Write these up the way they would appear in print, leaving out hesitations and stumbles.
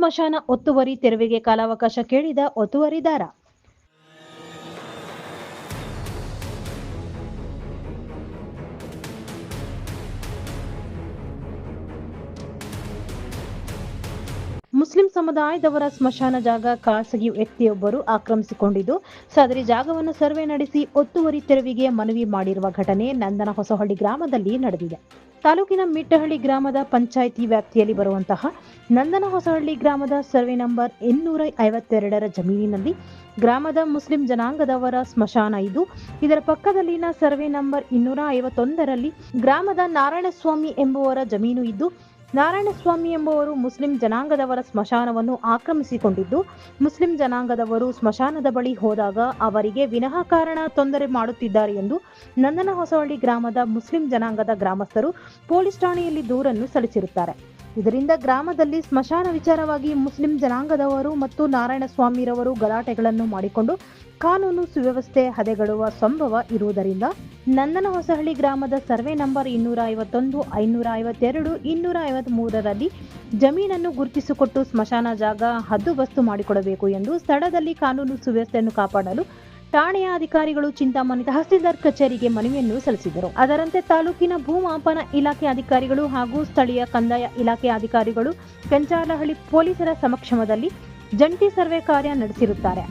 ಸ್ಮಶಾನ ಒತ್ತುವರಿ ತೆರವಿಗೆ ಕಾಲಾವಕಾಶ ಕೇಳಿದ ಒತ್ತುವರಿದಾರ. ಮುಸ್ಲಿಂ ಸಮುದಾಯದವರ ಸ್ಮಶಾನ ಜಾಗ ಖಾಸಗಿ ವ್ಯಕ್ತಿಯೊಬ್ಬರು ಆಕ್ರಮಿಸಿಕೊಂಡಿದ್ದು, ಸದರಿ ಜಾಗವನ್ನು ಸರ್ವೆ ನಡೆಸಿ ಒತ್ತುವರಿ ತೆರವಿಗೆ ಮನವಿ ಮಾಡಿರುವ ಘಟನೆ ನಂದನ ಹೊಸಹಳ್ಳಿ ಗ್ರಾಮದಲ್ಲಿ ನಡೆದಿದೆ. ತಾಲೂಕಿನ ಮಿಟ್ಟಹಳ್ಳಿ ಗ್ರಾಮದ ಪಂಚಾಯಿತಿ ವ್ಯಾಪ್ತಿಯಲ್ಲಿ ಬರುವಂತಹ ನಂದನ ಹೊಸಹಳ್ಳಿ ಗ್ರಾಮದ ಸರ್ವೆ ನಂಬರ್ 252ರ ಜಮೀನಿನಲ್ಲಿ ಗ್ರಾಮದ ಮುಸ್ಲಿಂ ಜನಾಂಗದವರ ಸ್ಮಶಾನ ಇದ್ದು, ಇದರ ಪಕ್ಕದಲ್ಲಿನ ಸರ್ವೆ ನಂಬರ್ 251ರಲ್ಲಿ ಗ್ರಾಮದ ನಾರಾಯಣಸ್ವಾಮಿ ಎಂಬುವರ ಜಮೀನು ಇದ್ದು, ನಾರಾಯಣಸ್ವಾಮಿ ಎಂಬುವರು ಮುಸ್ಲಿಂ ಜನಾಂಗದವರ ಸ್ಮಶಾನವನ್ನು ಆಕ್ರಮಿಸಿಕೊಂಡಿದ್ದು, ಮುಸ್ಲಿಂ ಜನಾಂಗದವರು ಸ್ಮಶಾನದ ಬಳಿ ಹೋದಾಗ ಅವರಿಗೆ ವಿನಾಕಾರಣ ತೊಂದರೆ ಮಾಡುತ್ತಿದ್ದಾರೆ ಎಂದು ನಂದನ ಹೊಸಹಳ್ಳಿ ಗ್ರಾಮದ ಮುಸ್ಲಿಂ ಜನಾಂಗದ ಗ್ರಾಮಸ್ಥರು ಪೊಲೀಸ್ ಠಾಣೆಯಲ್ಲಿ ದೂರನ್ನು ಸಲ್ಲಿಸಿರುತ್ತಾರೆ. ಇದರಿಂದ ಗ್ರಾಮದಲ್ಲಿ ಸ್ಮಶಾನ ವಿಚಾರವಾಗಿ ಮುಸ್ಲಿಂ ಜನಾಂಗದವರು ಮತ್ತು ನಾರಾಯಣಸ್ವಾಮಿರವರು ಗಲಾಟೆಗಳನ್ನು ಮಾಡಿಕೊಂಡು ಕಾನೂನು ಸುವ್ಯವಸ್ಥೆ ಹದೆಗಡುವ ಸಂಭವ ಇರುವುದರಿಂದ ನಂದನ ಹೊಸಹಳ್ಳಿ ಗ್ರಾಮದ ಸರ್ವೆ ನಂಬರ್ 251, 552, 253ರಲ್ಲಿ ಜಮೀನನ್ನು ಗುರುತಿಸಿಕೊಟ್ಟು ಸ್ಮಶಾನ ಜಾಗ ಹದ್ದುಬಸ್ತು ಮಾಡಿಕೊಡಬೇಕು ಎಂದು ಸ್ಥಳದಲ್ಲಿ ಕಾನೂನು ಸುವ್ಯವಸ್ಥೆಯನ್ನು ಕಾಪಾಡಲು ಠಾಣೆಯ ಅಧಿಕಾರಿಗಳು ಚಿಂತಾಮಣಿ ತಹಸೀಲ್ದಾರ್ ಕಚೇರಿಗೆ ಮನವಿಯನ್ನು ಸಲ್ಲಿಸಿದರು. ಅದರಂತೆ ತಾಲೂಕಿನ ಭೂಮಾಪನ ಇಲಾಖೆ ಅಧಿಕಾರಿಗಳು ಹಾಗೂ ಸ್ಥಳೀಯ ಕಂದಾಯ ಇಲಾಖೆ ಅಧಿಕಾರಿಗಳು ಕೆಂಚಾಲಹಳ್ಳಿ ಪೊಲೀಸರ ಸಮಕ್ಷಮದಲ್ಲಿ ಜಂಟಿ ಸರ್ವೆ ಕಾರ್ಯ ನಡೆಸಿರುತ್ತಾರೆ.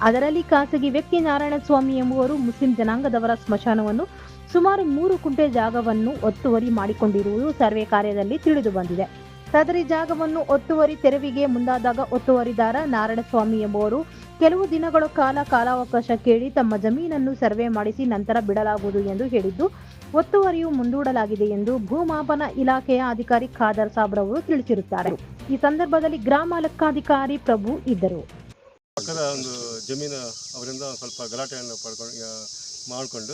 ಅದರಲ್ಲಿ ಖಾಸಗಿ ವ್ಯಕ್ತಿ ನಾರಾಯಣಸ್ವಾಮಿ ಎಂಬುವರು ಮುಸ್ಲಿಂ ಜನಾಂಗದವರ ಸ್ಮಶಾನವನ್ನು ಸುಮಾರು 3 ಕುಂಟೆ ಜಾಗವನ್ನು ಒತ್ತುವರಿ ಮಾಡಿಕೊಂಡಿರುವುದು ಸರ್ವೆ ಕಾರ್ಯದಲ್ಲಿ ತಿಳಿದು ಬಂದಿದೆ. ಸದರಿ ಜಾಗವನ್ನು ಒತ್ತುವರಿ ತೆರವಿಗೆ ಮುಂದಾದಾಗ ಒತ್ತುವರಿದಾರ ನಾರಾಯಣಸ್ವಾಮಿ ಎಂಬುವರು ಕೆಲವು ದಿನಗಳ ಕಾಲಾವಕಾಶ ಕೇಳಿ ತಮ್ಮ ಜಮೀನನ್ನು ಸರ್ವೆ ಮಾಡಿಸಿ ನಂತರ ಬಿಡಲಾಗುವುದು ಎಂದು ಹೇಳಿದ್ದು, ಒತ್ತುವರಿಯು ಮುಂದೂಡಲಾಗಿದೆ ಎಂದು ಭೂಮಾಪನ ಇಲಾಖೆಯ ಅಧಿಕಾರಿ ಖಾದರ್ ಸಾಬ್ರವರು ತಿಳಿಸಿರುತ್ತಾರೆ. ಈ ಸಂದರ್ಭದಲ್ಲಿ ಗ್ರಾಮ ಲೆಕ್ಕಾಧಿಕಾರಿ ಪ್ರಭು ಇದ್ದರು. ಪಕ್ಕದ ಒಂದು ಜಮೀನು ಅವರಿಂದ ಸ್ವಲ್ಪ ಗಲಾಟೆಯನ್ನು ಮಾಡಿಕೊಂಡು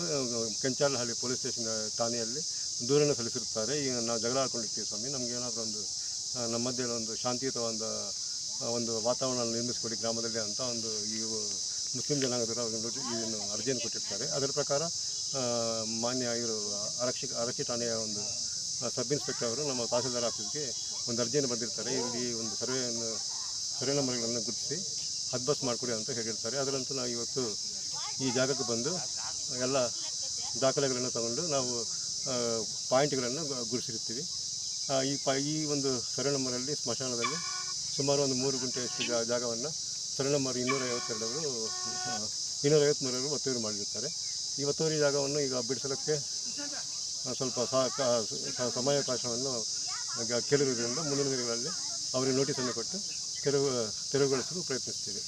ಕೆಂಚಾಲಹಳ್ಳಿ ಪೊಲೀಸ್ ಸ್ಟೇಷನ್ ಠಾಣೆಯಲ್ಲಿ ದೂರನ್ನು ಸಲ್ಲಿಸಿರುತ್ತಾರೆ. ಈಗ ನಾವು ಜಗಳ ಆಡ್ಕೊಂಡಿರ್ತೀವಿ ಸ್ವಾಮಿ, ನಮಗೆ ಏನಾದರೂ ಒಂದು ನಮ್ಮ ಮಧ್ಯೆ ಒಂದು ಶಾಂತಿಯುತವಾದ ಒಂದು ವಾತಾವರಣ ನಿರ್ಮಿಸಿಕೊಡಿ ಗ್ರಾಮದಲ್ಲಿ ಅಂತ ಒಂದು ಈ ಮುಸ್ಲಿಂ ಜನಾಂಗದವರು ಇದನ್ನು ಅರ್ಜಿಯನ್ನು ಕೊಟ್ಟಿರ್ತಾರೆ. ಅದರ ಪ್ರಕಾರ ಮಾನ್ಯ ಇವರು ಆರಕ್ಷಿ ಠಾಣೆಯ ಒಂದು ಸಬ್ ಇನ್ಸ್ಪೆಕ್ಟರ್ ಅವರು ನಮ್ಮ ತಹಸೀಲ್ದಾರ್ ಆಫೀಸ್ಗೆ ಒಂದು ಅರ್ಜಿಯನ್ನು ಬರೆದಿರ್ತಾರೆ. ಇಲ್ಲಿ ಒಂದು ಸರ್ವೆ ನಂಬರ್ಗಳನ್ನು ಗುರುತಿಸಿ ಹದ್ಬಸ್ ಮಾಡಿಕೊಡಿ ಅಂತ ಹೇಳಿರ್ತಾರೆ. ಅದರಂತೂ ನಾವು ಇವತ್ತು ಈ ಜಾಗಕ್ಕೆ ಬಂದು ಎಲ್ಲ ದಾಖಲೆಗಳನ್ನು ತಗೊಂಡು ನಾವು ಪಾಯಿಂಟ್ಗಳನ್ನು ಗುರುತಿಸಿರ್ತೀವಿ. ಈ ಒಂದು ಸರ್ವೆ ನಂಬರಲ್ಲಿ ಸ್ಮಶಾನದಲ್ಲಿ ಸುಮಾರು ಒಂದು 3 ಗುಂಟೆಯಷ್ಟು ಜಾಗವನ್ನು ಸರ್ವೆ ನಂಬರ್ 253ರವರು ಒತ್ತುವರಿ ಮಾಡಿರ್ತಾರೆ. ಈ ಒತ್ತುವರಿ ಜಾಗವನ್ನು ಈಗ ಬಿಡಿಸಲಿಕ್ಕೆ ಸ್ವಲ್ಪ ಸಮಯಾವಕಾಶವನ್ನು ಕೇಳಿರುವುದರಿಂದ ಮುಂದಿನ ದಿನಗಳಲ್ಲಿ ಅವರಿಗೆ ನೋಟಿಸನ್ನು ಕೊಟ್ಟು ತೆರವುಗೊಳಿಸಲು ಪ್ರಯತ್ನಿಸ್ತೀವಿ.